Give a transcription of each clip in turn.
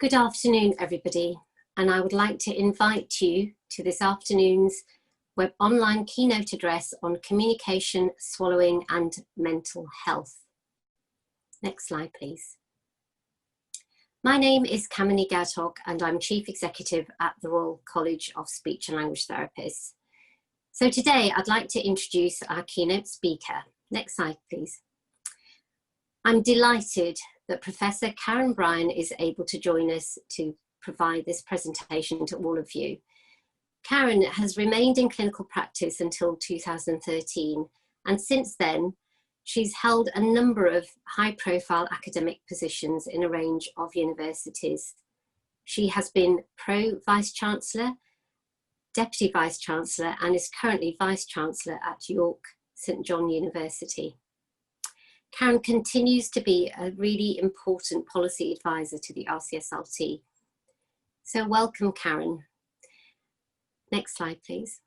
Good afternoon, everybody, and I would like to invite you to this afternoon's online keynote address on communication, swallowing and mental health. Next slide, please. My name is Kamini Gadhok and I'm Chief Executive at the Royal College of Speech and Language Therapists. So today I'd like to introduce our keynote speaker. Next slide, please. I'm delighted that Professor Karen Bryan is able to join us to provide this presentation to all of you. Karen has remained in clinical practice until 2013, and since then, she's held a number of high-profile academic positions in a range of universities. She has been Pro-Vice-Chancellor, Deputy Vice-Chancellor, and is currently Vice-Chancellor at York St John University. Karen continues to be a really important policy advisor to the RCSLT. So welcome, Karen. Next slide, please.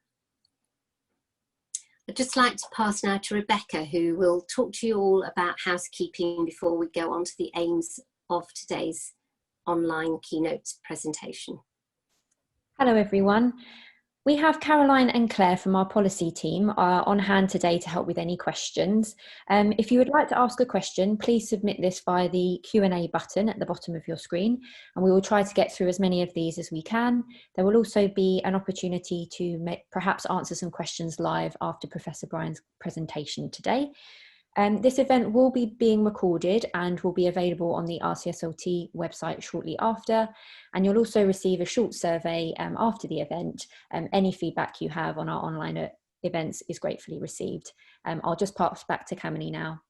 I'd just like to pass now to Rebecca, who will talk to you all about housekeeping before we go on to the aims of today's online keynote presentation. Hello, everyone. We have Caroline and Claire from our policy team on hand today to help with any questions. If you would like to ask a question, please submit this via the Q&A button at the bottom of your screen, and we will try to get through as many of these as we can. There will also be an opportunity to perhaps answer some questions live after Professor Bryan's presentation today. This event will be being recorded and will be available on the RCSLT website shortly after, and you'll also receive a short survey after the event. Any feedback you have on our online events is gratefully received. I'll just pass back to Kamini now.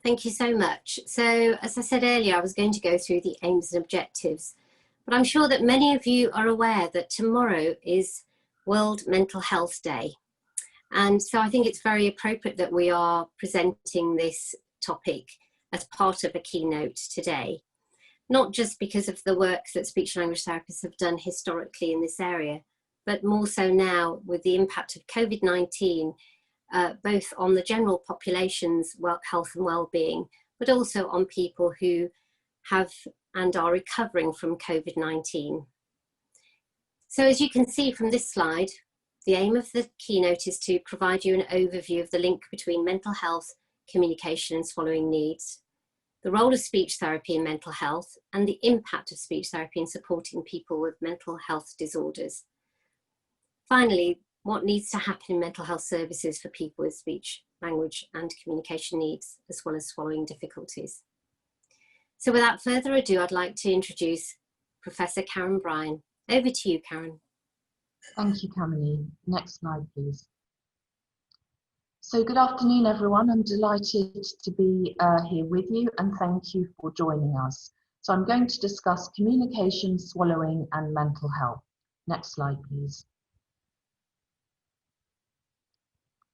Thank you so much. So, as I said earlier, I was going to go through the aims and objectives, but I'm sure that many of you are aware that tomorrow is World Mental Health Day. And so I think it's very appropriate that we are presenting this topic as part of a keynote today, not just because of the work that speech and language therapists have done historically in this area, but more so now with the impact of COVID-19, both on the general population's health and well-being, but also on people who have and are recovering from COVID-19. So as you can see from this slide, the aim of the keynote is to provide you an overview of the link between mental health, communication and swallowing needs, the role of speech therapy in mental health, and the impact of speech therapy in supporting people with mental health disorders. Finally, what needs to happen in mental health services for people with speech, language and communication needs, as well as swallowing difficulties. So without further ado, I'd like to introduce Professor Karen Bryan. Over to you, Karen. Thank you, Kamini. Next slide, please. So good afternoon, everyone. I'm delighted to be here with you, and thank you for joining us. So I'm going to discuss communication, swallowing and mental health. Next slide, please.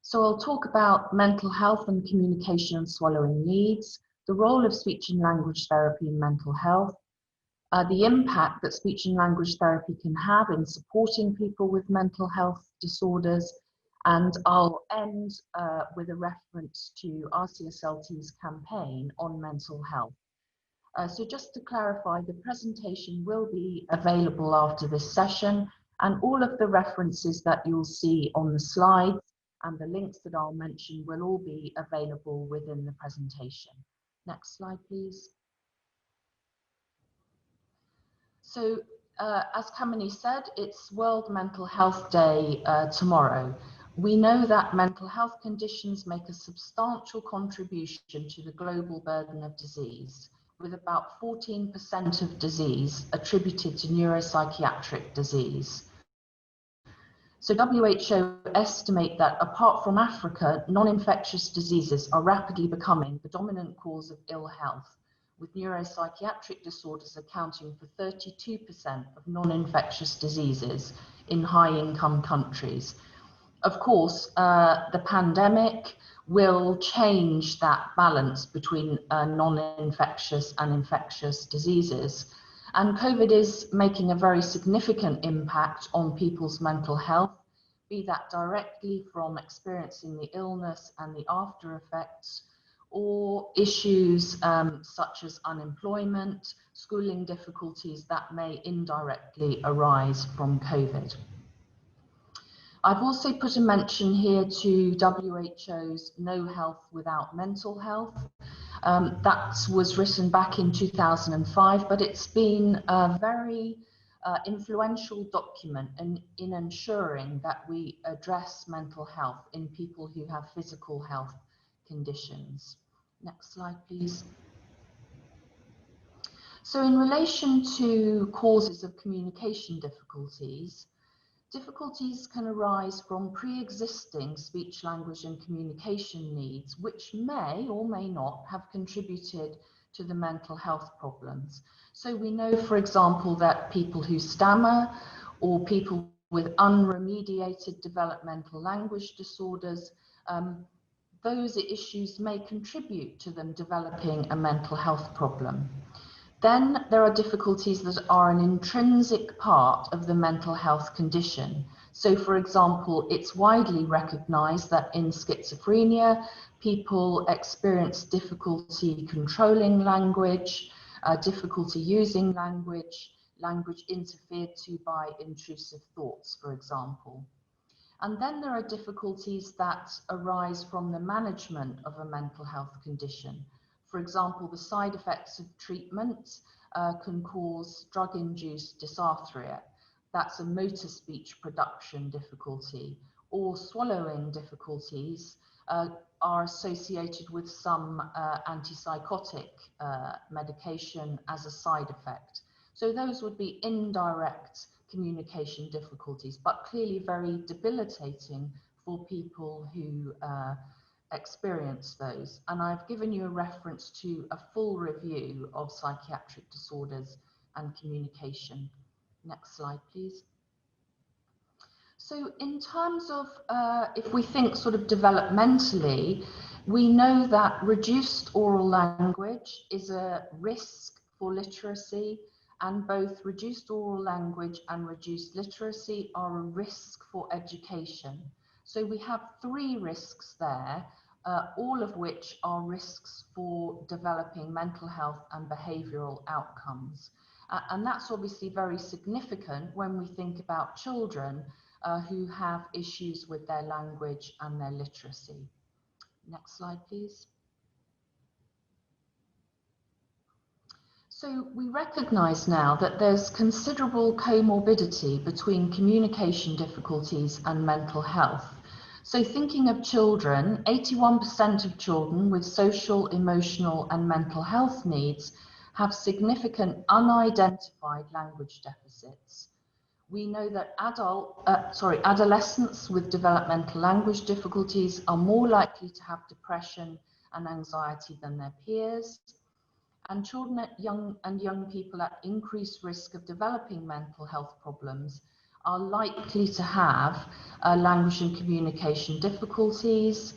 So I'll talk about mental health and communication and swallowing needs, the role of speech and language therapy in mental health, the impact that speech and language therapy can have in supporting people with mental health disorders, and I'll end with a reference to RCSLT's campaign on mental health. So just to clarify, the presentation will be available after this session, and all of the references that you'll see on the slides and the links that I'll mention will all be available within the presentation. Next slide, please. So, as Kamini said, it's World Mental Health Day tomorrow. We know that mental health conditions make a substantial contribution to the global burden of disease, with about 14% of disease attributed to neuropsychiatric disease. So WHO estimate that apart from Africa, non-infectious diseases are rapidly becoming the dominant cause of ill health, with neuropsychiatric disorders accounting for 32% of non-infectious diseases in high-income countries. Of course, the pandemic will change that balance between non-infectious and infectious diseases. And COVID is making a very significant impact on people's mental health, be that directly from experiencing the illness and the after effects, or issues such as unemployment, schooling difficulties that may indirectly arise from COVID. I've also put a mention here to WHO's No Health Without Mental Health. That was written back in 2005, but it's been a very influential document in ensuring that we address mental health in people who have physical health conditions. Next slide, please. So in relation to causes of communication difficulties, difficulties can arise from pre-existing speech, language and communication needs, which may or may not have contributed to the mental health problems. So we know, for example, that people who stammer or people with unremediated developmental language disorders, those issues may contribute to them developing a mental health problem. Then there are difficulties that are an intrinsic part of the mental health condition. So, for example, it's widely recognized that in schizophrenia, people experience difficulty controlling language, difficulty using language, language interfered to by intrusive thoughts, for example. And then there are difficulties that arise from the management of a mental health condition. For example, the side effects of treatment can cause drug-induced dysarthria. That's a motor speech production difficulty, or swallowing difficulties are associated with some antipsychotic medication as a side effect. So those would be indirect communication difficulties, but clearly very debilitating for people who experience those. And I've given you a reference to a full review of psychiatric disorders and communication. Next slide, please. So in terms of, if we think sort of developmentally, we know that reduced oral language is a risk for literacy, and both reduced oral language and reduced literacy are a risk for education. So we have three risks there, all of which are risks for developing mental health and behavioural outcomes. And that's obviously very significant when we think about children who have issues with their language and their literacy. Next slide, please. So we recognise now that there's considerable comorbidity between communication difficulties and mental health. So thinking of children, 81% of children with social, emotional and mental health needs have significant unidentified language deficits. We know that adolescents with developmental language difficulties are more likely to have depression and anxiety than their peers. And children at young people at increased risk of developing mental health problems are likely to have language and communication difficulties.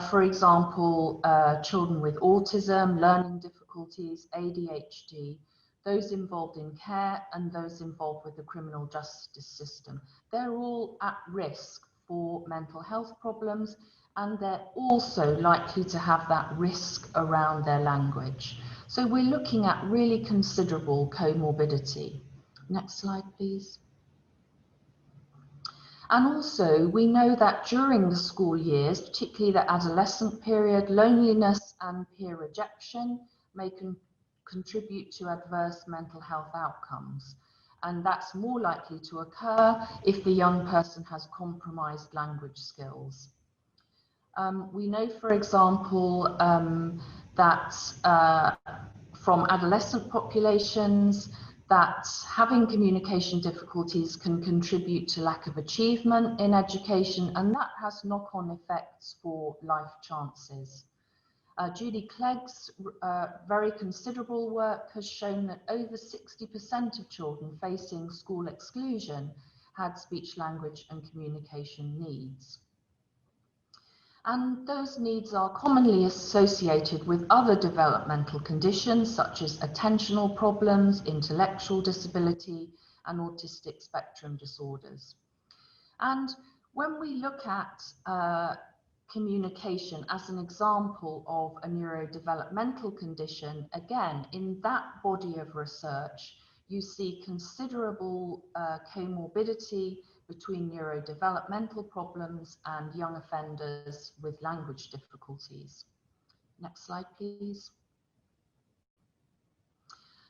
For example, children with autism, learning difficulties, ADHD, those involved in care and those involved with the criminal justice system. They're all at risk for mental health problems, and they're also likely to have that risk around their language. So we're looking at really considerable comorbidity. Next slide, please. And also, we know that during the school years, particularly the adolescent period, loneliness and peer rejection may contribute to adverse mental health outcomes. And that's more likely to occur if the young person has compromised language skills. We know, for example, that from adolescent populations, that having communication difficulties can contribute to lack of achievement in education, and that has knock-on effects for life chances. Judy Clegg's very considerable work has shown that over 60% of children facing school exclusion had speech, language and communication needs. And those needs are commonly associated with other developmental conditions such as attentional problems, intellectual disability, and autistic spectrum disorders. And when we look at communication as an example of a neurodevelopmental condition, again, in that body of research, you see considerable comorbidity between neurodevelopmental problems and young offenders with language difficulties. Next slide, please.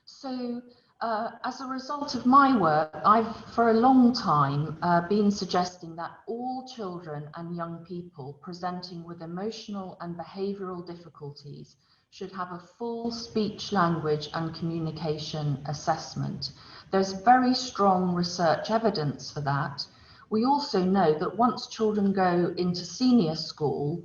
So, as a result of my work, I've for a long time been suggesting that all children and young people presenting with emotional and behavioural difficulties should have a full speech, language and communication assessment. There's very strong research evidence for that. We also know that once children go into senior school,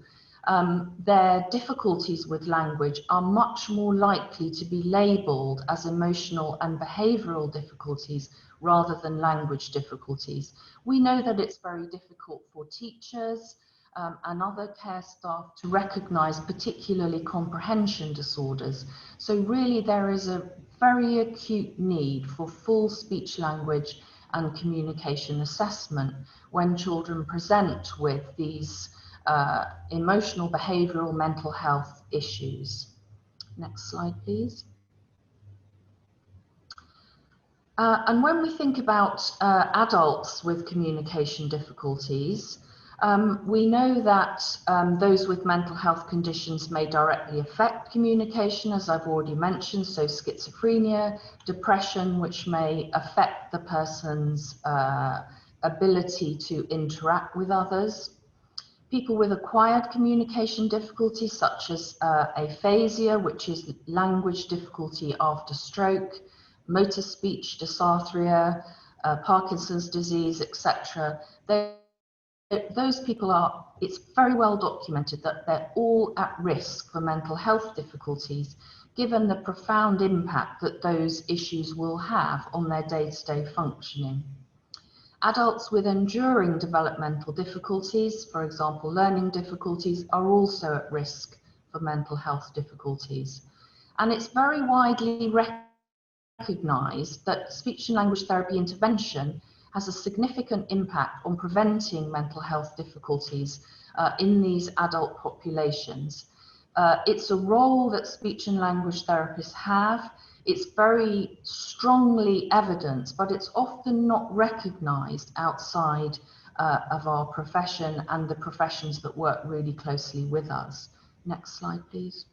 their difficulties with language are much more likely to be labelled as emotional and behavioural difficulties rather than language difficulties. We know that it's very difficult for teachers and other care staff to recognise particularly comprehension disorders. So really there is a very acute need for full speech, language and communication assessment when children present with these emotional, behavioural, mental health issues. Next slide, please. And when we think about adults with communication difficulties, we know that those with mental health conditions may directly affect communication, as I've already mentioned, so schizophrenia, depression, which may affect the person's ability to interact with others. People with acquired communication difficulties such as aphasia, which is language difficulty after stroke, motor speech dysarthria, Parkinson's disease, etc. Those people are, it's very well documented that they're all at risk for mental health difficulties, given the profound impact that those issues will have on their day-to-day functioning. Adults with enduring developmental difficulties, for example, learning difficulties, are also at risk for mental health difficulties. And it's very widely recognised that speech and language therapy intervention has a significant impact on preventing mental health difficulties in these adult populations. It's a role that speech and language therapists have. It's very strongly evidenced, but it's often not recognised outside of our profession and the professions that work really closely with us. Next slide, please.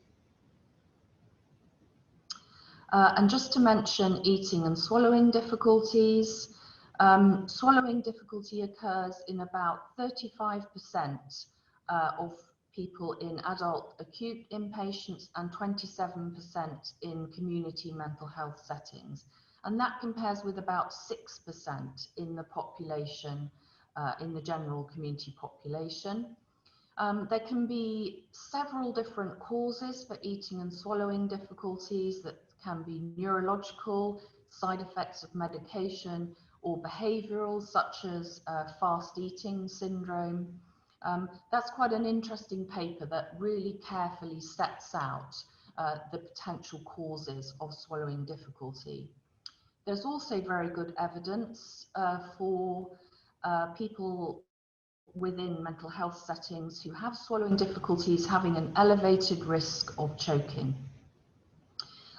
And just to mention eating and swallowing difficulties. Swallowing difficulty occurs in about 35% of people in adult acute inpatients and 27% in community mental health settings. And that compares with about 6% in the population, in the general community population. There can be several different causes for eating and swallowing difficulties that can be neurological, side effects of medication, or behavioural, such as fast eating syndrome. That's quite an interesting paper that really carefully sets out the potential causes of swallowing difficulty. There's also very good evidence for people within mental health settings who have swallowing difficulties having an elevated risk of choking.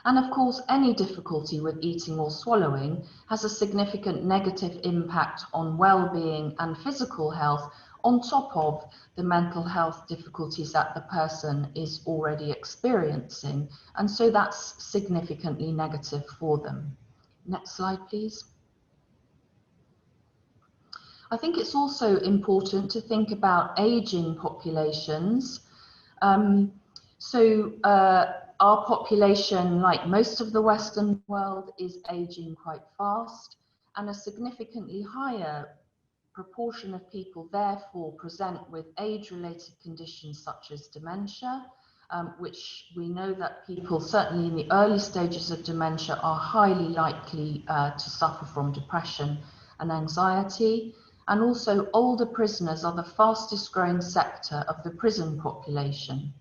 And of course, any difficulty with eating or swallowing has a significant negative impact on well-being and physical health on top of the mental health difficulties that the person is already experiencing. And so that's significantly negative for them. Next slide, please. I think it's also important to think about aging populations. Our population, like most of the Western world, is aging quite fast, and a significantly higher proportion of people therefore present with age-related conditions such as dementia, which we know that people, certainly in the early stages of dementia, are highly likely to suffer from depression and anxiety. And also older prisoners are the fastest growing sector of the prison population.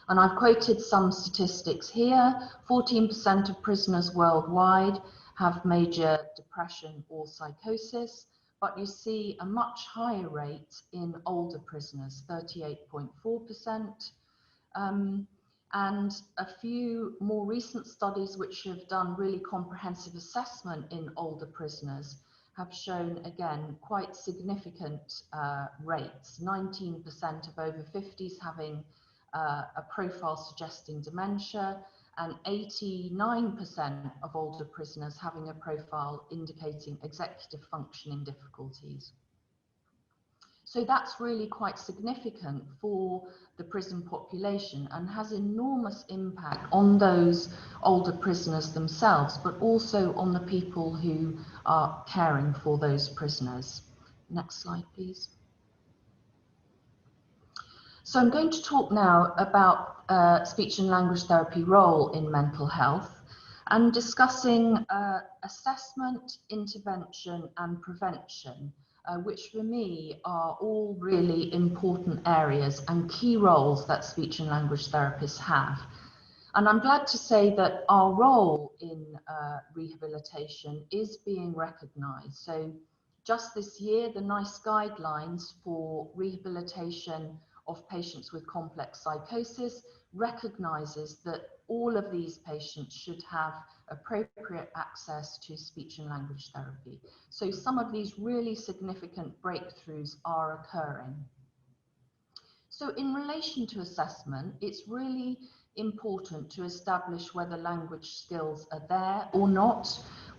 And I've quoted some statistics here. 14% of prisoners worldwide have major depression or psychosis. but you see a much higher rate in older prisoners, 38.4%. And a few more recent studies which have done really comprehensive assessment in older prisoners have shown, again, quite significant rates. 19% of over 50s having a profile suggesting dementia, and 89% of older prisoners having a profile indicating executive functioning difficulties. So that's really quite significant for the prison population and has enormous impact on those older prisoners themselves, but also on the people who are caring for those prisoners. Next slide, please. So I'm going to talk now about speech and language therapy role in mental health and discussing assessment, intervention and prevention, which for me are all really important areas and key roles that speech and language therapists have. And I'm glad to say that our role in rehabilitation is being recognised. So just this year, the NICE guidelines for rehabilitation of patients with complex psychosis recognises that all of these patients should have appropriate access to speech and language therapy. So some of these really significant breakthroughs are occurring. So in relation to assessment, it's really important to establish whether language skills are there or not.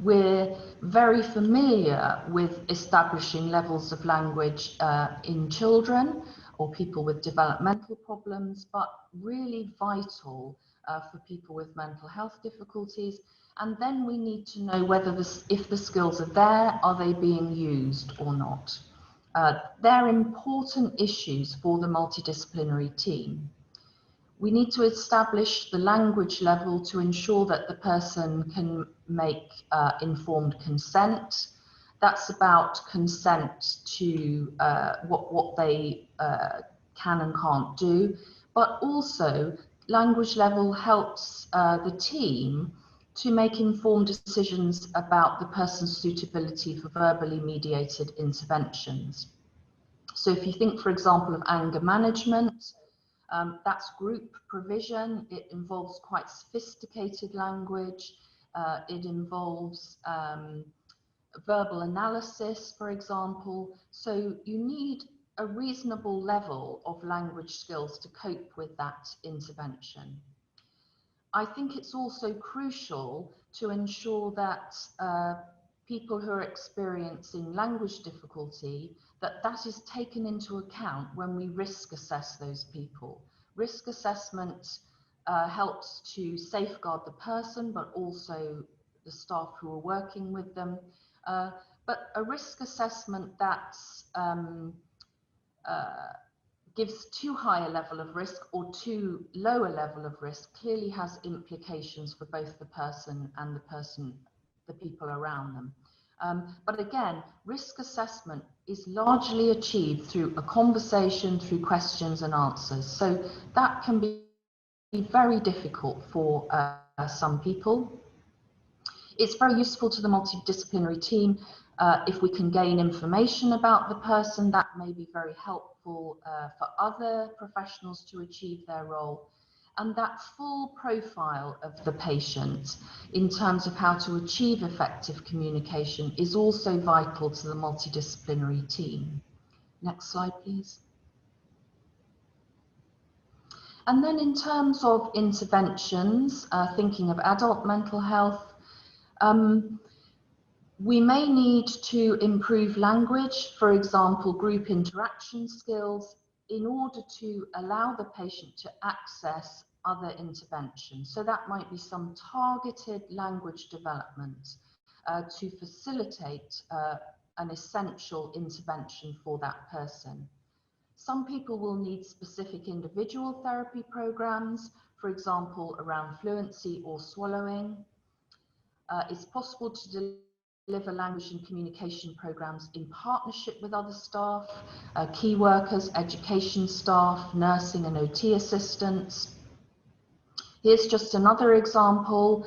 We're very familiar with establishing levels of language in children or people with developmental problems, but really vital for people with mental health difficulties. And then we need to know whether if the skills are there, are they being used or not? They're important issues for the multidisciplinary team. We need to establish the language level to ensure that the person can make informed consent. That's about consent to what they can and can't do, but also language level helps the team to make informed decisions about the person's suitability for verbally mediated interventions. So if you think, for example, of anger management, that's group provision. It involves quite sophisticated language. It involves verbal analysis, for example. So you need a reasonable level of language skills to cope with that intervention. I think it's also crucial to ensure that people who are experiencing language difficulty, that is taken into account when we risk assess those people. Risk assessment helps to safeguard the person, but also the staff who are working with them. But a risk assessment that's gives too high a level of risk or too low a level of risk clearly has implications for both the person and the people around them. But again, risk assessment is largely achieved through a conversation, through questions and answers. So that can be very difficult for some people. It's very useful to the multidisciplinary team if we can gain information about the person. That may be very helpful for other professionals to achieve their role. And that full profile of the patient in terms of how to achieve effective communication is also vital to the multidisciplinary team. Next slide, please. And then in terms of interventions, thinking of adult mental health, we may need to improve language, for example, group interaction skills, in order to allow the patient to access other interventions. So that might be some targeted language development to facilitate an essential intervention for that person. Some people will need specific individual therapy programs, for example, around fluency or swallowing. It's possible to deliver language and communication programs in partnership with other staff, key workers, education staff, nursing and OT assistants. Here's just another example.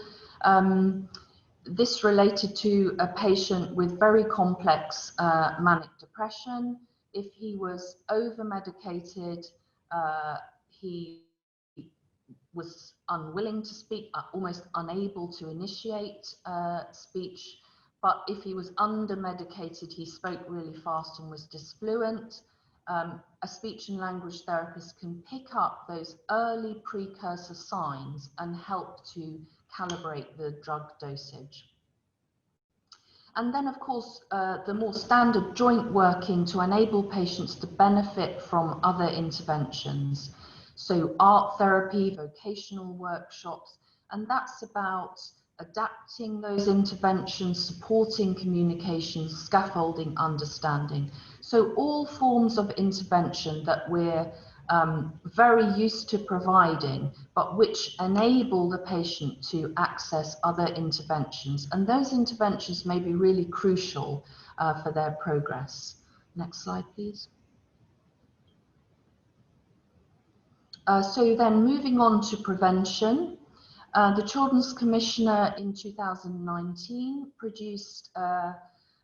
This related to a patient with very complex manic depression. If he was over-medicated, he was unwilling to speak, almost unable to initiate speech. But if he was under-medicated, he spoke really fast and was disfluent. A speech and language therapist can pick up those early precursor signs and help to calibrate the drug dosage. And then, of course, the more standard joint working to enable patients to benefit from other interventions. So art therapy, vocational workshops, and that's about adapting those interventions, supporting communication, scaffolding understanding. So all forms of intervention that we're very used to providing, but which enable the patient to access other interventions. And those interventions may be really crucial for their progress. Next slide, please. So then moving on to prevention, the Children's Commissioner in 2019 produced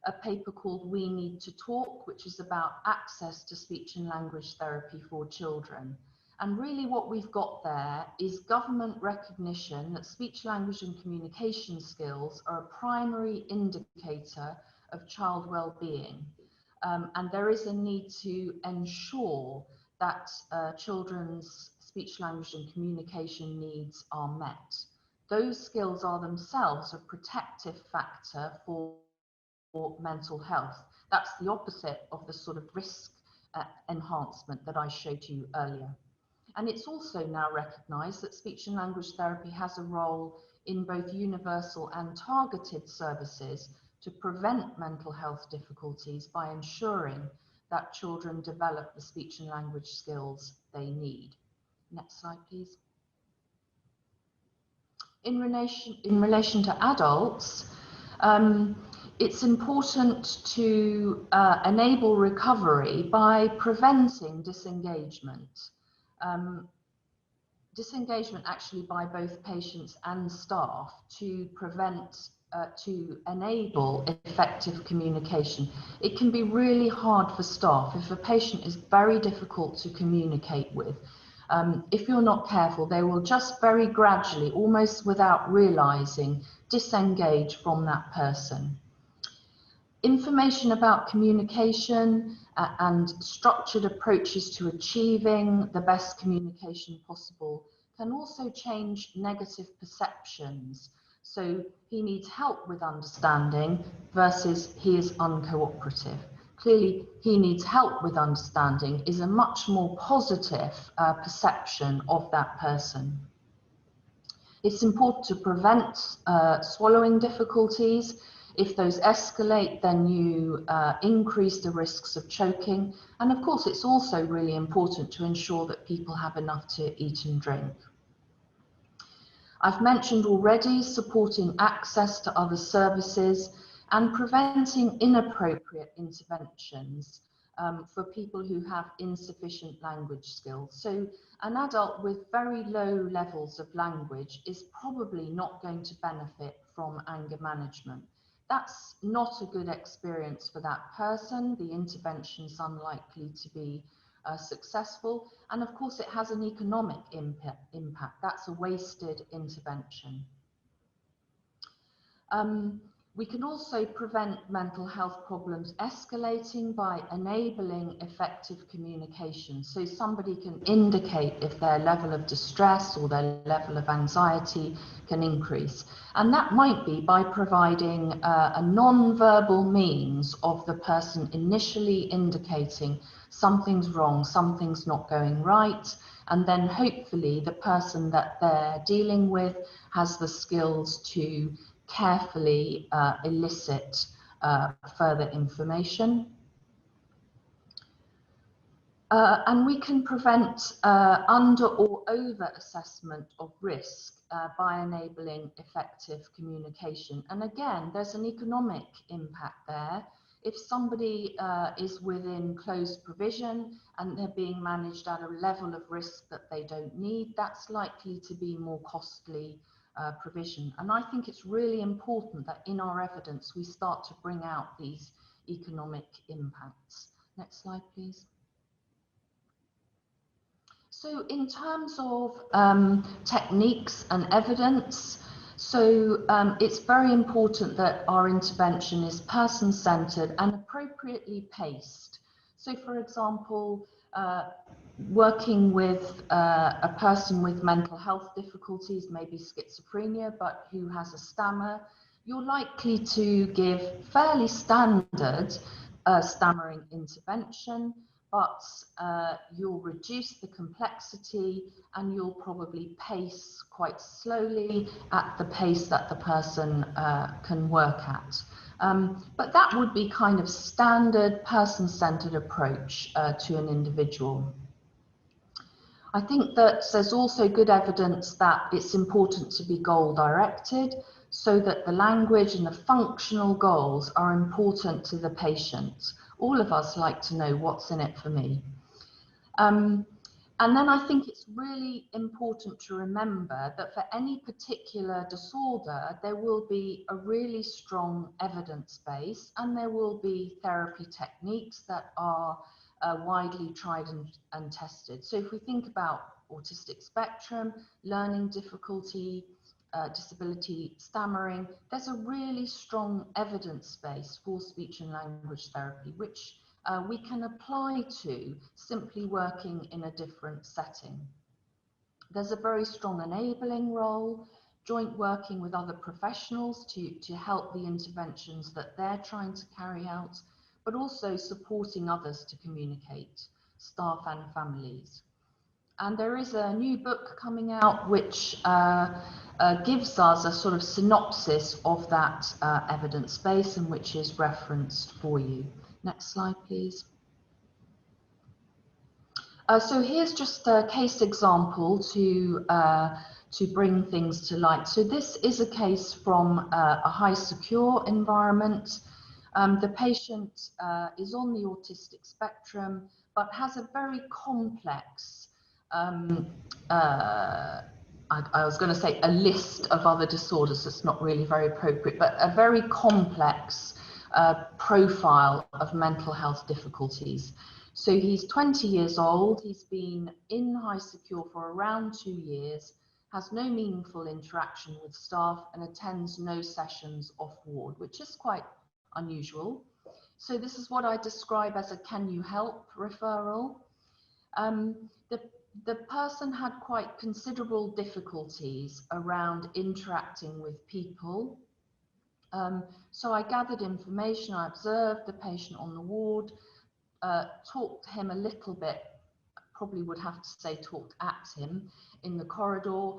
a paper called We Need to Talk, which is about access to speech and language therapy for children. And really what we've got there is government recognition that speech, language and communication skills are a primary indicator of child well-being. And there is a need to ensure that children's speech, language and communication needs are met. Those skills are themselves a protective factor for mental health. That's the opposite of the sort of risk enhancement that I showed you earlier. And it's also now recognised that speech and language therapy has a role in both universal and targeted services to prevent mental health difficulties by ensuring that children develop the speech and language skills they need. Next slide, please. In relation to adults, it's important to enable recovery by preventing disengagement. Disengagement actually by both patients and staff to enable effective communication. It can be really hard for staff if a patient is very difficult to communicate with. If you're not careful, they will just very gradually, almost without realizing, disengage from that person. Information about communication and structured approaches to achieving the best communication possible can also change negative perceptions. So he needs help with understanding versus he is uncooperative. Clearly, he needs help with understanding is a much more positive perception of that person. It's important to prevent swallowing difficulties. If those escalate, then you increase the risks of choking. And of course, it's also really important to ensure that people have enough to eat and drink. I've mentioned already supporting access to other services and preventing inappropriate interventions for people who have insufficient language skills. So an adult with very low levels of language is probably not going to benefit from anger management. That's not a good experience for that person. The intervention is unlikely to be successful. And of course, it has an economic impact. That's a wasted intervention. We can also prevent mental health problems escalating by enabling effective communication. So somebody can indicate if their level of distress or their level of anxiety can increase. And that might be by providing a non-verbal means of the person initially indicating something's wrong, something's not going right. And then hopefully the person that they're dealing with has the skills to carefully elicit further information. And we can prevent under or over assessment of risk by enabling effective communication. And again, there's an economic impact there. If somebody is within closed provision and they're being managed at a level of risk that they don't need, that's likely to be more costly provision. And I think it's really important that in our evidence we start to bring out these economic impacts. Next slide, please. So in terms of techniques and evidence, so it's very important that our intervention is person-centered and appropriately paced. So for example, working with a person with mental health difficulties, maybe schizophrenia, but who has a stammer, you're likely to give fairly standard stammering intervention, but you'll reduce the complexity and you'll probably pace quite slowly at the pace that the person can work at. But that would be kind of standard person-centered approach to an individual. I think that there's also good evidence that it's important to be goal-directed so that the language and the functional goals are important to the patient. All of us like to know what's in it for me. And then I think it's really important to remember that for any particular disorder, there will be a really strong evidence base and there will be therapy techniques that are widely tried and tested. So if we think about autistic spectrum, learning difficulty, disability, stammering, there's a really strong evidence base for speech and language therapy, which we can apply to simply working in a different setting. There's a very strong enabling role, joint working with other professionals to help the interventions that they're trying to carry out, but also supporting others to communicate, staff and families. And there is a new book coming out which gives us a sort of synopsis of that evidence base and which is referenced for you. Next slide, please. So here's just a case example to bring things to light. So this is a case from a high secure environment. The patient is on the autistic spectrum, but has a very complex, I was going to say a list of other disorders. It's not really very appropriate, but a very complex profile of mental health difficulties. So he's 20 years old, he's been in high secure for around 2 years, has no meaningful interaction with staff and attends no sessions off ward, which is quite unusual. So this is what I describe as a "can you help" referral. The person had quite considerable difficulties around interacting with people. So I gathered information, I observed the patient on the ward, talked to him a little bit, probably would have to say talked at him in the corridor,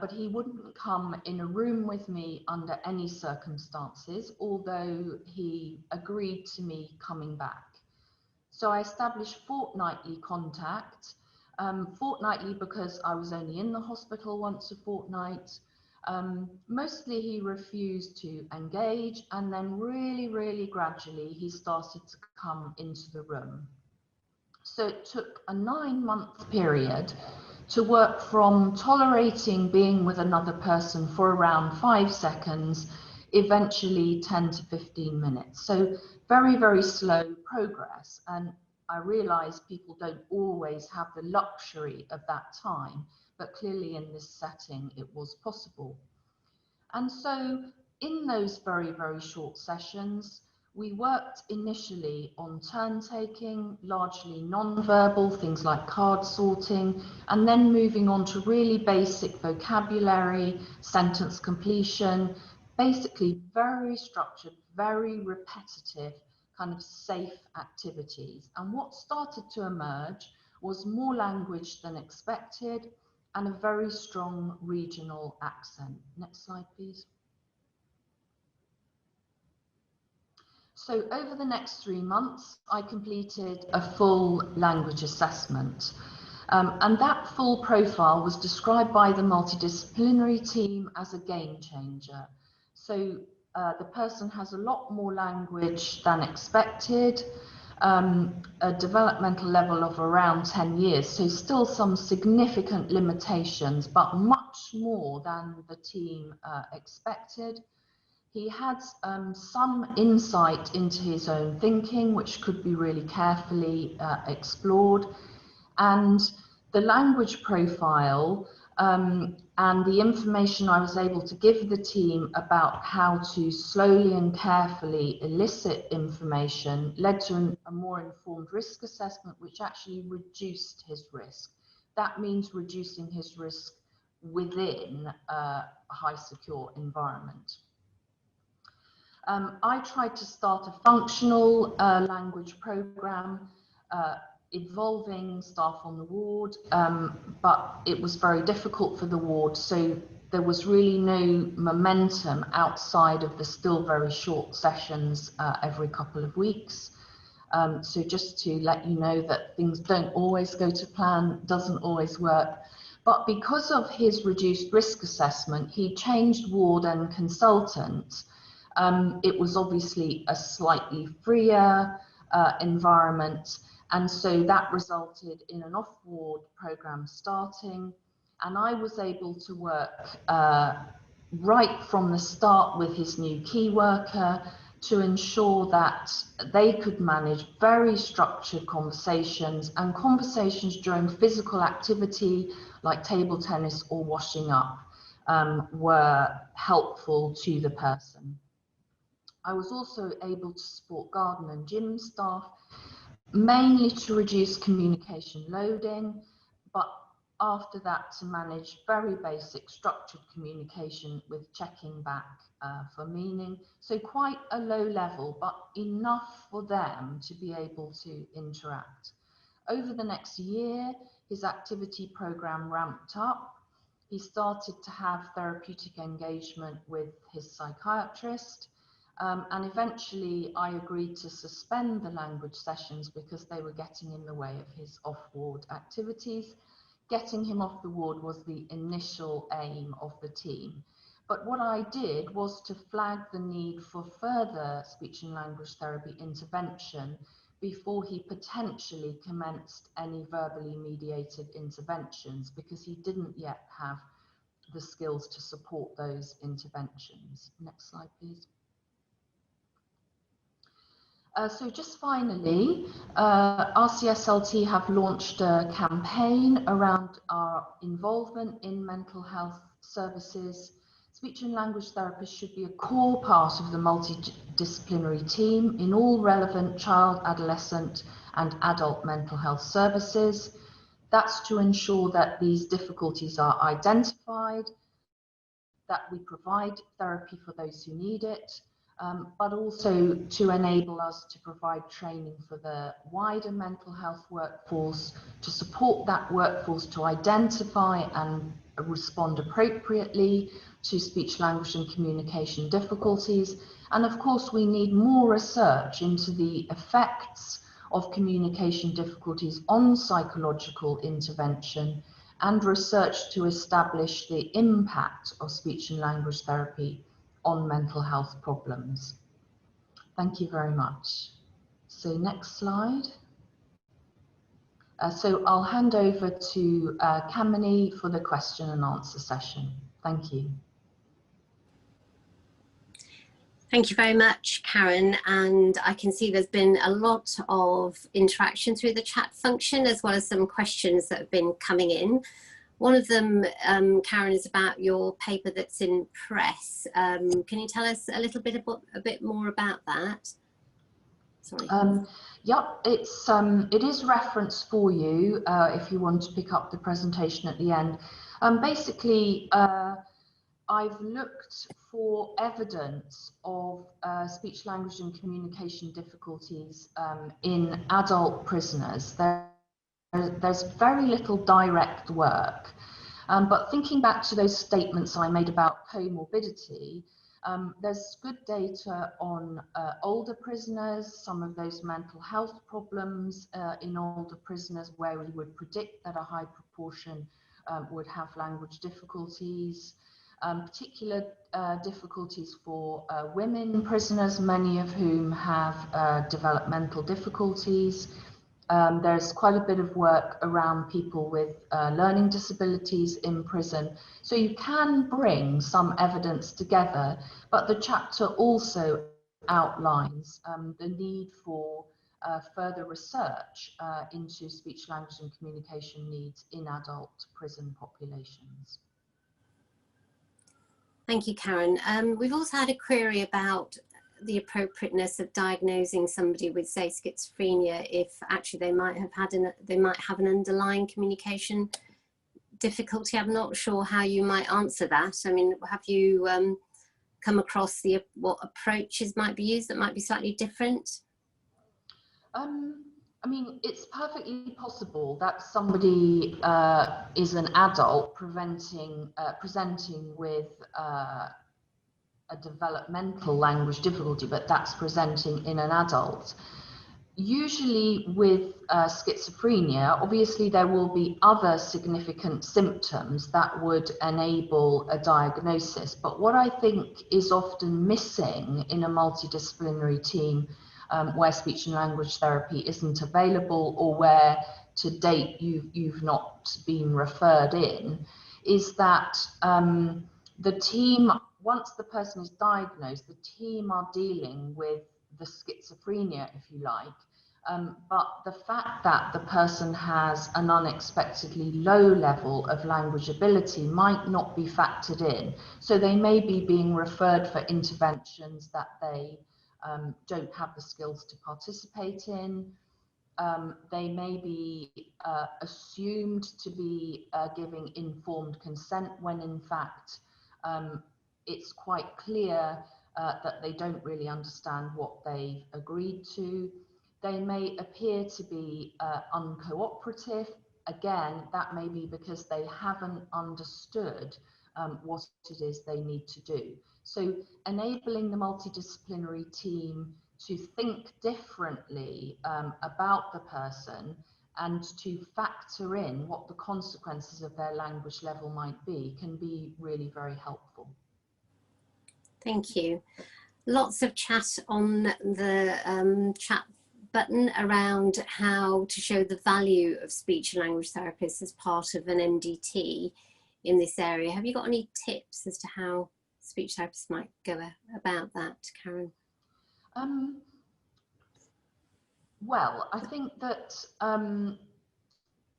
but he wouldn't come in a room with me under any circumstances, although he agreed to me coming back. So I established fortnightly contact, fortnightly because I was only in the hospital once a fortnight. Mostly he refused to engage, and then really gradually he started to come into the room. So it took a 9-month period to work from tolerating being with another person for around 5 seconds, eventually 10 to 15 minutes. So very slow progress. And I realize people don't always have the luxury of that time, but clearly in this setting it was possible. And so in those very short sessions, we worked initially on turn taking, largely non-verbal, things like card sorting, and then moving on to really basic vocabulary, sentence completion, basically very structured, very repetitive, kind of safe activities. And what started to emerge was more language than expected and a very strong regional accent. Next slide, please. So over the next 3 months, I completed a full language assessment. And that full profile was described by the multidisciplinary team as a game changer. So the person has a lot more language than expected. a developmental level of around 10 years. So still some significant limitations, but much more than the team expected. He had some insight into his own thinking, which could be really carefully explored. And the language profile and the information I was able to give the team about how to slowly and carefully elicit information led to a more informed risk assessment, which actually reduced his risk. That means reducing his risk within a high secure environment. I tried to start a functional language program involving staff on the ward, but it was very difficult for the ward, so there was really no momentum outside of the still very short sessions every couple of weeks. So just to let you know that things don't always go to plan, doesn't always work. But because of his reduced risk assessment, he changed ward and consultant. It was obviously a slightly freer environment, and so that resulted in an off-ward program starting, and I was able to work right from the start with his new key worker to ensure that they could manage very structured conversations, and conversations during physical activity like table tennis or washing up were helpful to the person. I was also able to support garden and gym staff, mainly to reduce communication loading, but after that to manage very basic structured communication with checking back for meaning. So quite a low level, but enough for them to be able to interact. Over the next year, his activity program ramped up. He started to have therapeutic engagement with his psychiatrist. And eventually I agreed to suspend the language sessions because they were getting in the way of his off-ward activities. Getting him off the ward was the initial aim of the team. But what I did was to flag the need for further speech and language therapy intervention before he potentially commenced any verbally mediated interventions, because he didn't yet have the skills to support those interventions. Next slide, please. So just finally, RCSLT have launched a campaign around our involvement in mental health services. Speech and language therapists should be a core part of the multidisciplinary team in all relevant child, adolescent and adult mental health services. That's to ensure that these difficulties are identified, that we provide therapy for those who need it, but also to enable us to provide training for the wider mental health workforce, to support that workforce to identify and respond appropriately to speech, language and communication difficulties. And of course, we need more research into the effects of communication difficulties on psychological intervention, and research to establish the impact of speech and language therapy on mental health problems. Thank you very much. So next slide. So I'll hand over to Kamini for the question and answer session. Thank you. Thank you very much, Karen. And I can see there's been a lot of interaction through the chat function, as well as some questions that have been coming in. One of them, Karen, is about your paper that's in press. Can you tell us a little bit more about that? Sorry. Yep, it is referenced for you if you want to pick up the presentation at the end. Basically, I've looked for evidence of speech, language and communication difficulties in adult prisoners. There's very little direct work, but thinking back to those statements I made about comorbidity, there's good data on older prisoners, some of those mental health problems in older prisoners where we would predict that a high proportion would have language difficulties. particular difficulties for women prisoners, many of whom have developmental difficulties. There's quite a bit of work around people with learning disabilities in prison. So you can bring some evidence together, but the chapter also outlines the need for further research into speech, language and communication needs in adult prison populations. Thank you, Karen. We've also had a query about the appropriateness of diagnosing somebody with, say, schizophrenia if actually they might have an underlying communication difficulty. I'm not sure how you might answer that. I mean, have you come across what approaches might be used that might be slightly different? I mean, it's perfectly possible that somebody is an adult presenting with a developmental language difficulty, but that's presenting in an adult. Usually with schizophrenia, obviously there will be other significant symptoms that would enable a diagnosis. But what I think is often missing in a multidisciplinary team where speech and language therapy isn't available, or where to date you've not been referred in, is that the team, once the person is diagnosed, the team are dealing with the schizophrenia, if you like, but the fact that the person has an unexpectedly low level of language ability might not be factored in. So they may be being referred for interventions that they don't have the skills to participate in. They may be assumed to be giving informed consent when in fact it's quite clear that they don't really understand what they've agreed to. They may appear to be uncooperative. Again, that may be because they haven't understood what it is they need to do. So enabling the multidisciplinary team to think differently about the person and to factor in what the consequences of their language level might be can be really very helpful. Thank you. Lots of chat on the chat button around how to show the value of speech and language therapists as part of an MDT in this area. Have you got any tips as to how speech therapists might go about that, Karen? Well, I think that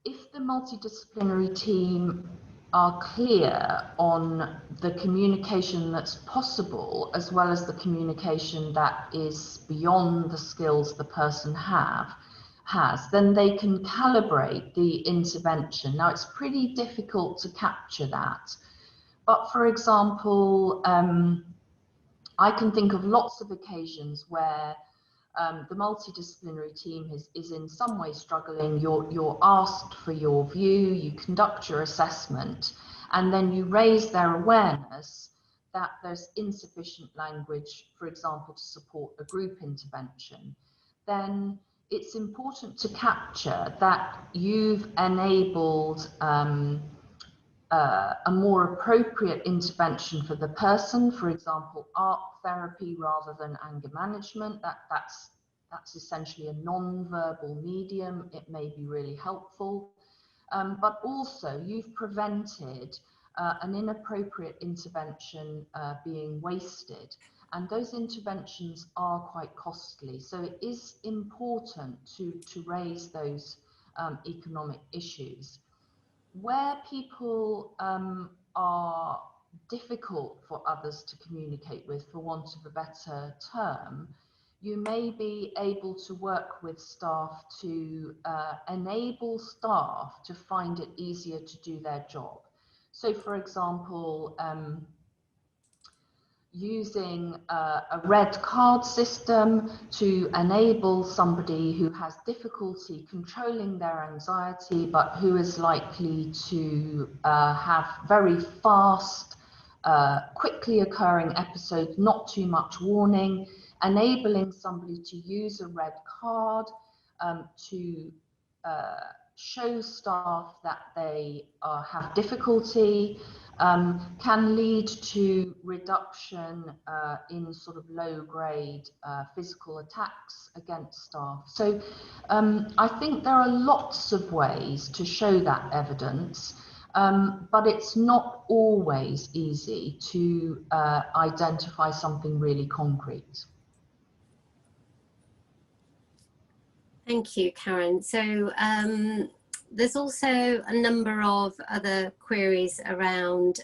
if the multidisciplinary team are clear on the communication that's possible, as well as the communication that is beyond the skills the person has, then they can calibrate the intervention. Now, it's pretty difficult to capture that. But for example, I can think of lots of occasions where the multidisciplinary team is in some way struggling. You're asked for your view, you conduct your assessment, and then you raise their awareness that there's insufficient language, for example, to support a group intervention. Then it's important to capture that you've enabled a more appropriate intervention for the person, for example, art therapy rather than anger management. That's essentially a non-verbal medium. It may be really helpful, but also you've prevented an inappropriate intervention being wasted, and those interventions are quite costly. So it is important to raise those economic issues. Where people are difficult for others to communicate with, for want of a better term, you may be able to work with staff to enable staff to find it easier to do their job. So, for example, using a red card system to enable somebody who has difficulty controlling their anxiety, but who is likely to have very fast, quickly occurring episodes, not too much warning, enabling somebody to use a red card to show staff that they have difficulty, can lead to reduction in sort of low-grade physical attacks against staff. So I think there are lots of ways to show that evidence, but it's not always easy to identify something really concrete. Thank you, Karen. So there's also a number of other queries around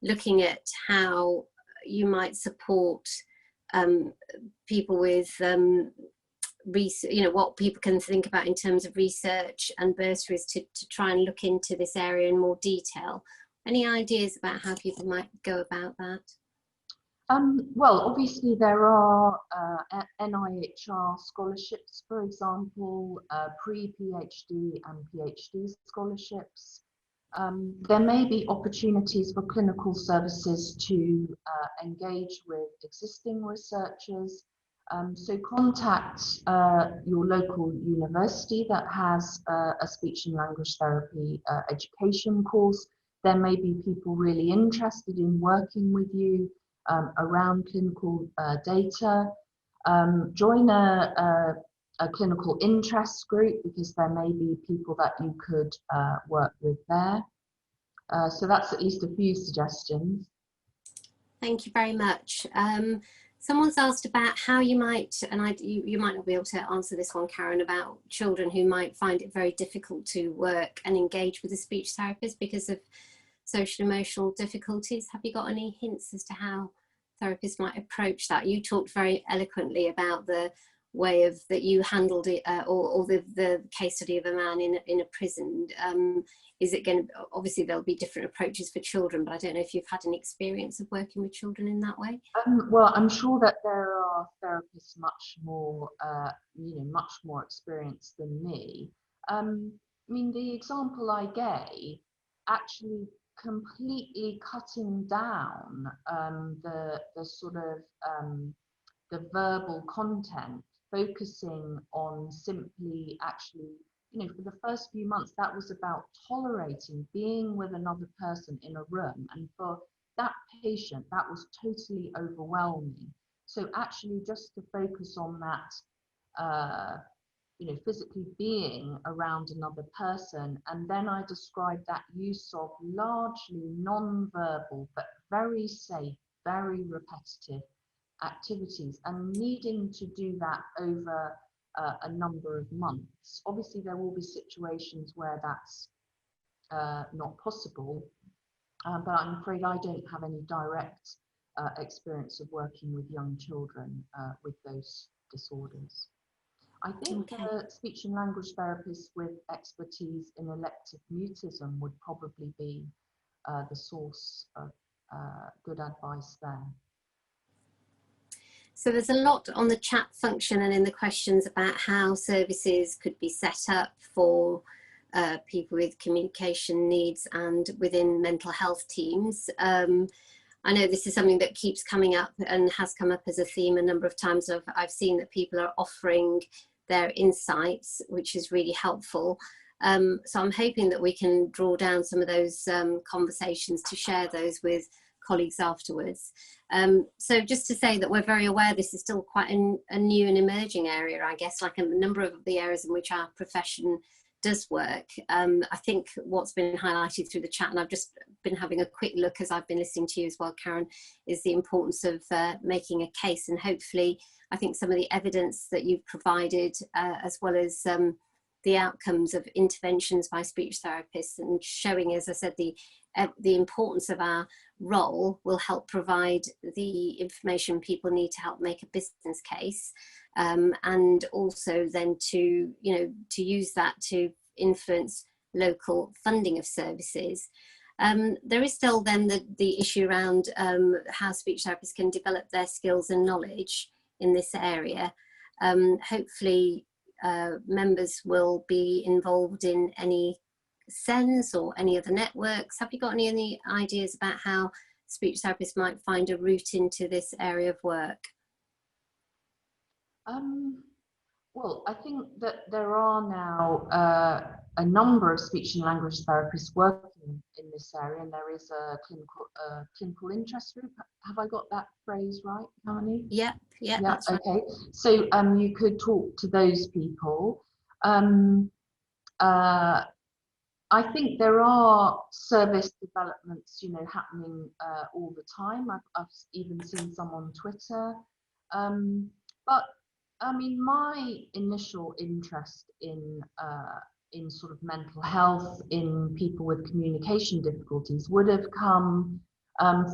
looking at how you might support people with what people can think about in terms of research and bursaries to try and look into this area in more detail. Any ideas about how people might go about that? Well, obviously there are NIHR scholarships, for example, pre-PhD and PhD scholarships. There may be opportunities for clinical services to engage with existing researchers. So contact your local university that has a speech and language therapy education course. There may be people really interested in working with you around clinical data. Join a clinical interest group, because there may be people that you could work with there. So that's at least a few suggestions. Thank you very much. Someone's asked about how you might, and you might not be able to answer this one, Karen, about children who might find it very difficult to work and engage with a speech therapist because of social emotional difficulties. Have you got any hints as to how therapists might approach that? You talked very eloquently about the way of that you handled it, or the case study of a man in a prison. Is it going to, obviously there'll be different approaches for children, but I don't know if you've had any experience of working with children in that way. Well, I'm sure that there are therapists much more much more experienced than me. I mean, the example I gave, actually completely cutting down the sort of the verbal content, focusing on simply actually, for the first few months, that was about tolerating being with another person in a room. And for that patient, that was totally overwhelming. So actually just to focus on that, physically being around another person. And then I described that use of largely non-verbal, but very safe, very repetitive activities, and needing to do that over a number of months. Obviously, there will be situations where that's not possible, but I'm afraid I don't have any direct experience of working with young children with those disorders. I think the speech and language therapists with expertise in elective mutism would probably be the source of good advice there. So there's a lot on the chat function and in the questions about how services could be set up for people with communication needs and within mental health teams. I know this is something that keeps coming up and has come up as a theme a number of times. I've seen that people are offering their insights, which is really helpful. So I'm hoping that we can draw down some of those conversations to share those with colleagues afterwards. So just to say that we're very aware this is still quite a new and emerging area, I guess, like a number of the areas in which our profession does work. I think what's been highlighted through the chat, and I've just been having a quick look as I've been listening to you as well, Karen, is the importance of making a case. And hopefully, I think some of the evidence that you've provided, as well as the outcomes of interventions by speech therapists, and showing, as I said, the importance of our role, will help provide the information people need to help make a business case, and also then to use that to influence local funding of services. There is still then the issue around how speech therapists can develop their skills and knowledge in this area. Hopefully members will be involved in any SENS or any other networks. Have you got any ideas about how speech therapists might find a route into this area of work? Well, I think that there are now a number of speech and language therapists working in this area, and there is a clinical interest group. Have I got that phrase right, Kamini? Yep, Yeah, that's right. okay. So you could talk to those people. I think there are service developments, you know, happening all the time. I've even seen some on Twitter. But I mean, my initial interest in sort of mental health in people with communication difficulties would have come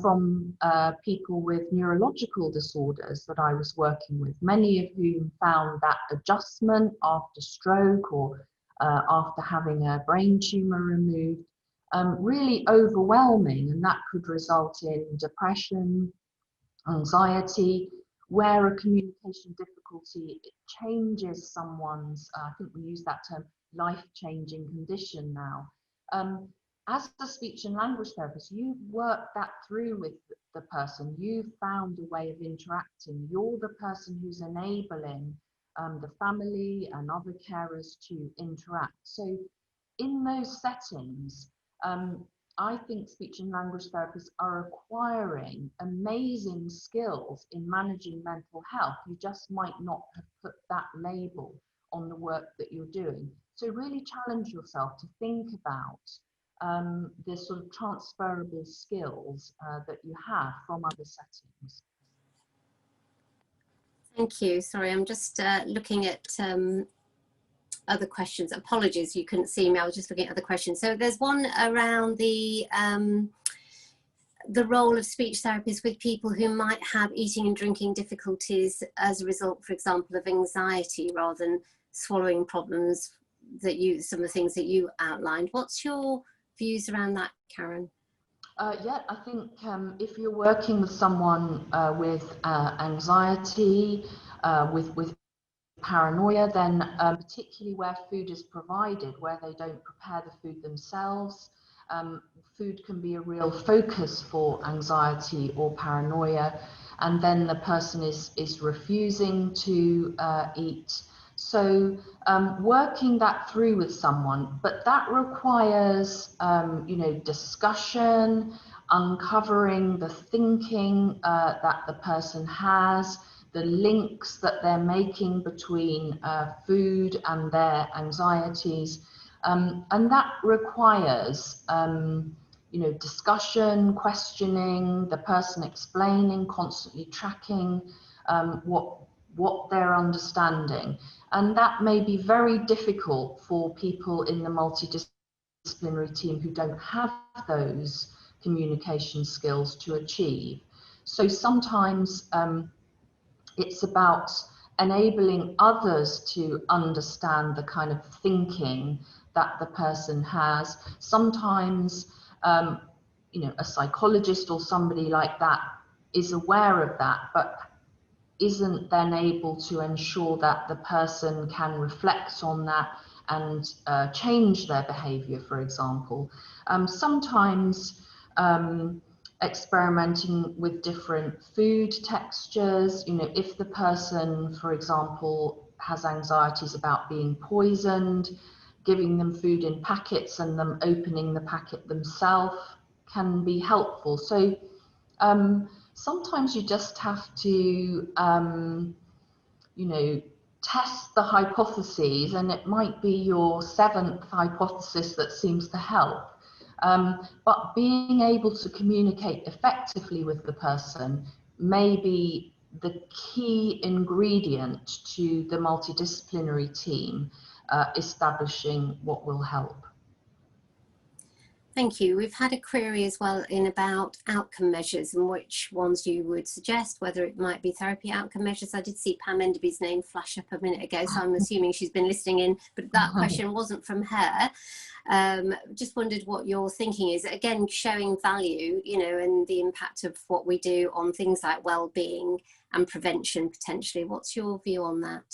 from people with neurological disorders that I was working with, many of whom found that adjustment after stroke or after having a brain tumor removed really overwhelming, and that could result in depression, anxiety, where a communication difficulty changes someone's, I think we use that term, life-changing condition now. As a speech and language therapist, you've worked that through with the person. You've found a way of interacting. You're the person who's enabling the family and other carers to interact. So in those settings, I think speech and language therapists are acquiring amazing skills in managing mental health. You just might not have put that label on the work that you're doing. So really challenge yourself to think about the sort of transferable skills that you have from other settings. Thank you. Sorry, I'm just looking at other questions. Apologies, you couldn't see me. I was just looking at other questions. So there's one around the role of speech therapists with people who might have eating and drinking difficulties as a result, for example, of anxiety rather than swallowing problems that some of the things that you outlined. What's your views around that, Karen? Yeah, I think if you're working with someone with anxiety, with paranoia, then particularly where food is provided, where they don't prepare the food themselves, food can be a real focus for anxiety or paranoia, and then the person is refusing to eat. So working that through with someone, but that requires you know, discussion, uncovering the thinking that the person has, the links that they're making between food and their anxieties, and that requires you know, discussion, questioning, the person explaining, constantly tracking what they're understanding. And that may be very difficult for people in the multidisciplinary team who don't have those communication skills to achieve. So sometimes it's about enabling others to understand the kind of thinking that the person has. Sometimes, you know, a psychologist or somebody like that is aware of that, but isn't then able to ensure that the person can reflect on that and change their behavior, for example. Sometimes experimenting with different food textures, you know, if the person, for example, has anxieties about being poisoned, giving them food in packets and them opening the packet themselves can be helpful. So sometimes you just have to, you know, test the hypotheses, and it might be your 7th hypothesis that seems to help. But being able to communicate effectively with the person may be the key ingredient to the multidisciplinary team establishing what will help. Thank you. We've had a query as well in about outcome measures and which ones you would suggest, whether it might be therapy outcome measures. I did see Pam Enderby's name flash up a minute ago, so I'm assuming she's been listening in, but that question wasn't from her. Just wondered what your thinking is. Again, showing value, you know, and the impact of what we do on things like well-being and prevention potentially. What's your view on that,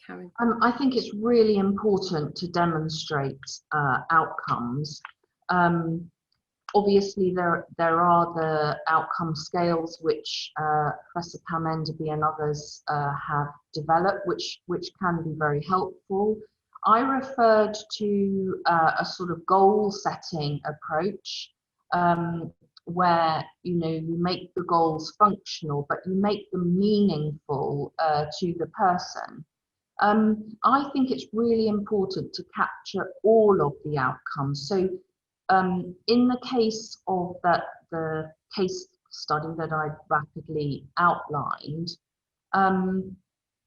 Karen? I think it's really important to demonstrate outcomes. Obviously, there are the outcome scales which Professor Karen Bryan OBE and others have developed, which can be very helpful. I referred to a sort of goal setting approach, where you make the goals functional, but you make them meaningful to the person. I think it's really important to capture all of the outcomes. So in the case of the case study that I rapidly outlined,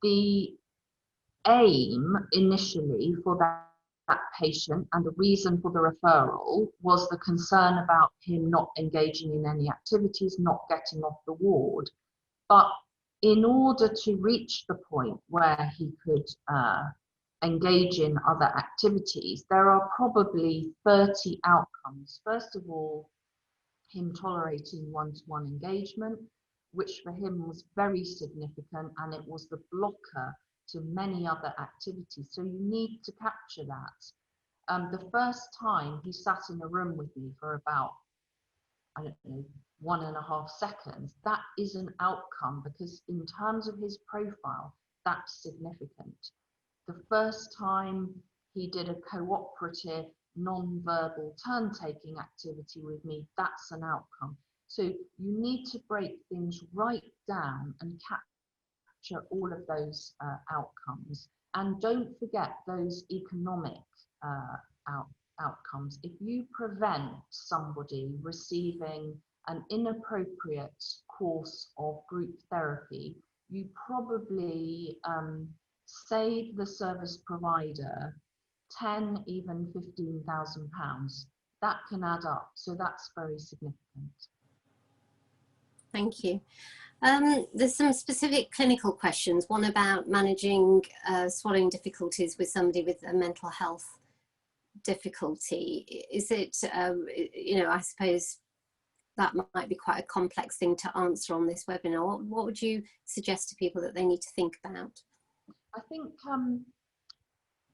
the aim initially for that patient and the reason for the referral was the concern about him not engaging in any activities, not getting off the ward. But in order to reach the point where he could engage in other activities, there are probably 30 outcomes. First of all, him tolerating one-to-one engagement, which for him was very significant, and it was the blocker to many other activities. So you need to capture that. The first time he sat in a room with me for about, I don't know, 1.5 seconds, that is an outcome, because in terms of his profile, that's significant. The first time he did a cooperative, non-verbal turn-taking activity with me, that's an outcome. So you need to break things right down and capture all of those outcomes. And don't forget those economic outcomes. If you prevent somebody receiving an inappropriate course of group therapy, you probably save the service provider 10, even £15,000. That can add up, so that's very significant. Thank you. There's some specific clinical questions. One about managing swallowing difficulties with somebody with a mental health difficulty. Is it, I suppose that might be quite a complex thing to answer on this webinar. What would you suggest to people that they need to think about? I think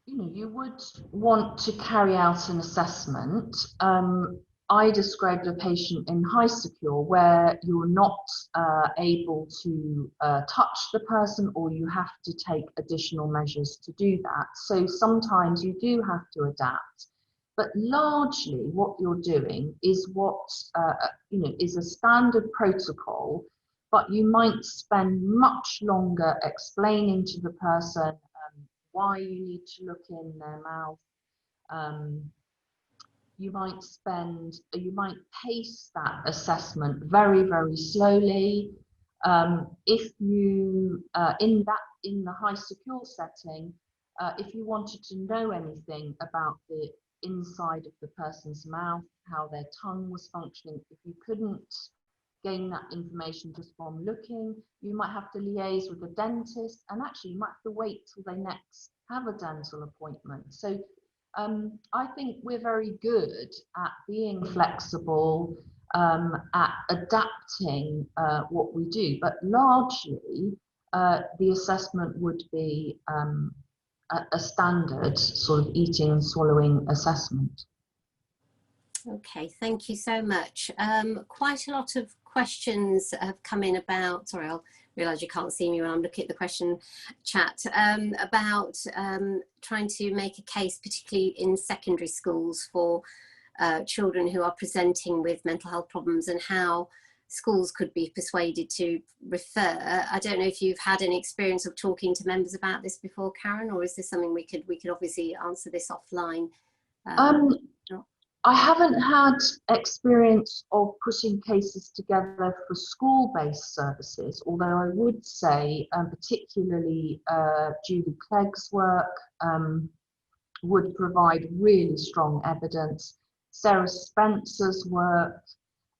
you would want to carry out an assessment. I described a patient in High Secure where you're not able to touch the person, or you have to take additional measures to do that. So sometimes you do have to adapt. But largely what you're doing is what is a standard protocol, but you might spend much longer explaining to the person why you need to look in their mouth. You might pace that assessment very, very slowly. If you in the High Secure setting, if you wanted to know anything about the inside of the person's mouth, how their tongue was functioning, if you couldn't gain that information just from looking, you might have to liaise with the dentist, and actually you might have to wait till they next have a dental appointment. So I think we're very good at being flexible, at adapting what we do, but largely the assessment would be a standard sort of eating and swallowing assessment. Okay, thank you so much. Quite a lot of questions have come in about, sorry, I'll realise you can't see me when I'm looking at the question chat, about trying to make a case, particularly in secondary schools, for children who are presenting with mental health problems, and how schools could be persuaded to refer. I don't know if you've had any experience of talking to members about this before, Karen, or is this something we could obviously answer this offline? I haven't had experience of putting cases together for school-based services, although I would say particularly Julie Clegg's work would provide really strong evidence. Sarah Spencer's work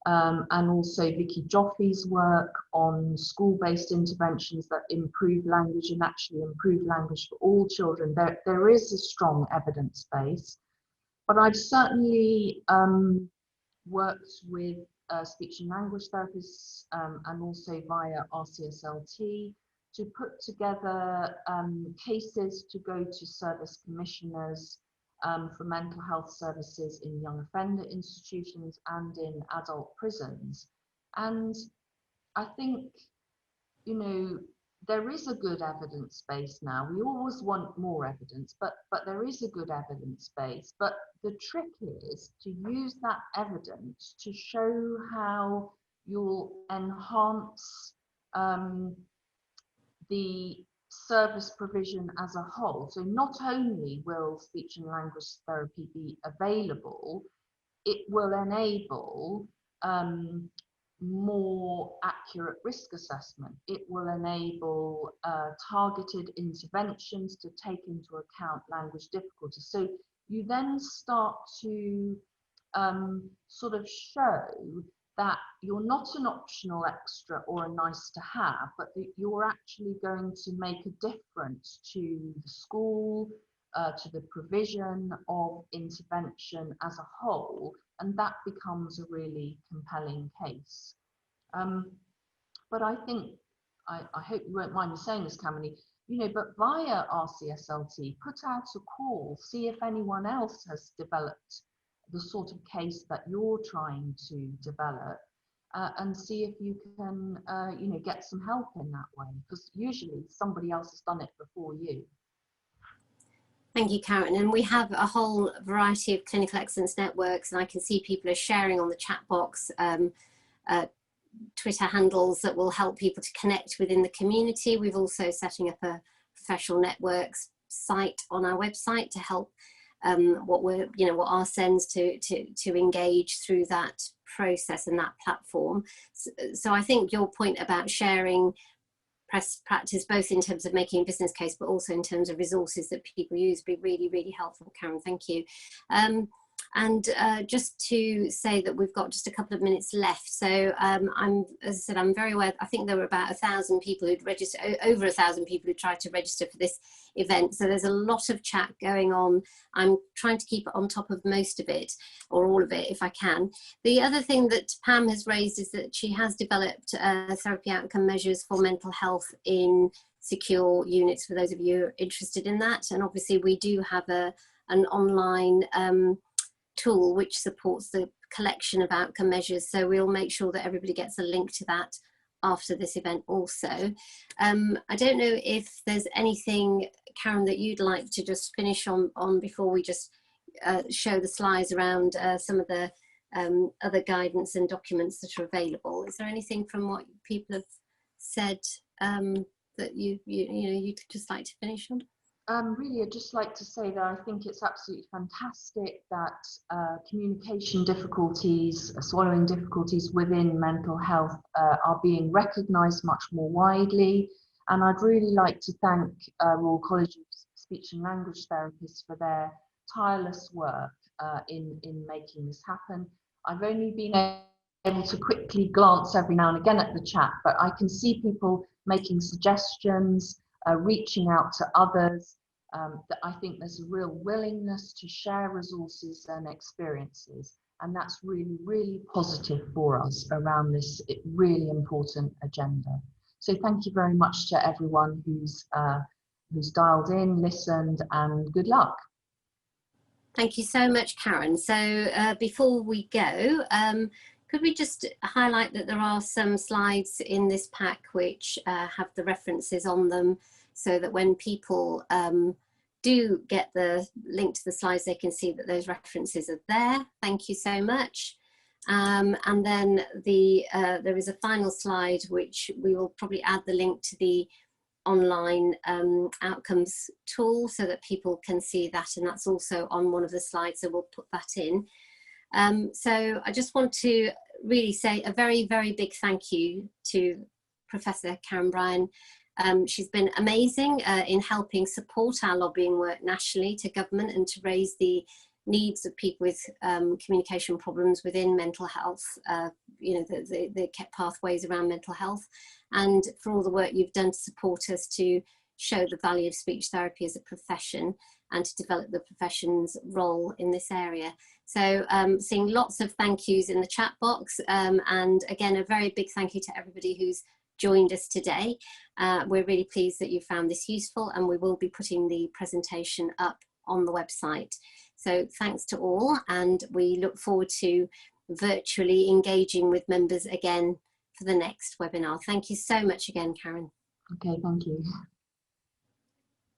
and also Vicky Joffe's work on school-based interventions that improve language and actually improve language for all children. There is a strong evidence base. But I've certainly worked with speech and language therapists and also via RCSLT to put together cases to go to service commissioners for mental health services in young offender institutions and in adult prisons. And I think, you know, there is a good evidence base now. We always want more evidence, but there is a good evidence base. But the trick is to use that evidence to show how you'll enhance the service provision as a whole. So not only will speech and language therapy be available, it will enable more accurate risk assessment. It will enable targeted interventions to take into account language difficulties. So you then start to sort of show that you're not an optional extra or a nice to have, but that you're actually going to make a difference to the school, to the provision of intervention as a whole, and that becomes a really compelling case. But I think, I hope you won't mind me saying this, Kamini, you know, but via RCSLT, put out a call, see if anyone else has developed the sort of case that you're trying to develop, and see if you can, you know, get some help in that way, because usually somebody else has done it before you. Thank you, Karen. And we have a whole variety of clinical excellence networks, and I can see people are sharing on the chat box Twitter handles that will help people to connect within the community. We've also setting up a professional networks site on our website to help what our sends to engage through that process and that platform. So I think your point about sharing best practice, both in terms of making a business case, but also in terms of resources that people use, be really, really helpful, Karen. Thank you. And just to say that we've got just a couple of minutes left. So as I said, I'm very aware, I think there were about 1,000 people who'd registered, over 1,000 people who tried to register for this event. So there's a lot of chat going on. I'm trying to keep on top of most of it, or all of it, if I can. The other thing that Pam has raised is that she has developed therapy outcome measures for mental health in secure units, for those of you who are interested in that. And obviously we do have an online tool which supports the collection of outcome measures, so we'll make sure that everybody gets a link to that after this event also. I don't know if there's anything, Karen, that you'd like to just finish on before we just show the slides around some of the other guidance and documents that are available. Is there anything from what people have said that you'd just like to finish on? Really, I'd just like to say that I think it's absolutely fantastic that communication difficulties, swallowing difficulties within mental health are being recognised much more widely. And I'd really like to thank Royal College of Speech and Language Therapists for their tireless work in making this happen. I've only been able to quickly glance every now and again at the chat, but I can see people making suggestions, reaching out to others. That I think there's a real willingness to share resources and experiences, and that's really, really positive for us around this really important agenda. So thank you very much to everyone who's dialed in, listened, and good luck. Thank you so much, Karen. So before we go, could we just highlight that there are some slides in this pack which have the references on them, so that when people do get the link to the slides, they can see that those references are there. Thank you so much. And then there is a final slide which we will probably add the link to the online outcomes tool so that people can see that, and that's also on one of the slides, so we'll put that in. So I just want to really say a very, very big thank you to Professor Karen Bryan. She's been amazing in helping support our lobbying work nationally to government and to raise the needs of people with communication problems within mental health, the pathways around mental health, and for all the work you've done to support us to show the value of speech therapy as a profession and to develop the profession's role in this area. So seeing lots of thank yous in the chat box, and again, a very big thank you to everybody who's joined us today. We're really pleased that you found this useful, and we will be putting the presentation up on the website. So thanks to all, and we look forward to virtually engaging with members again for the next webinar. Thank you so much again, Karen. Okay, thank you.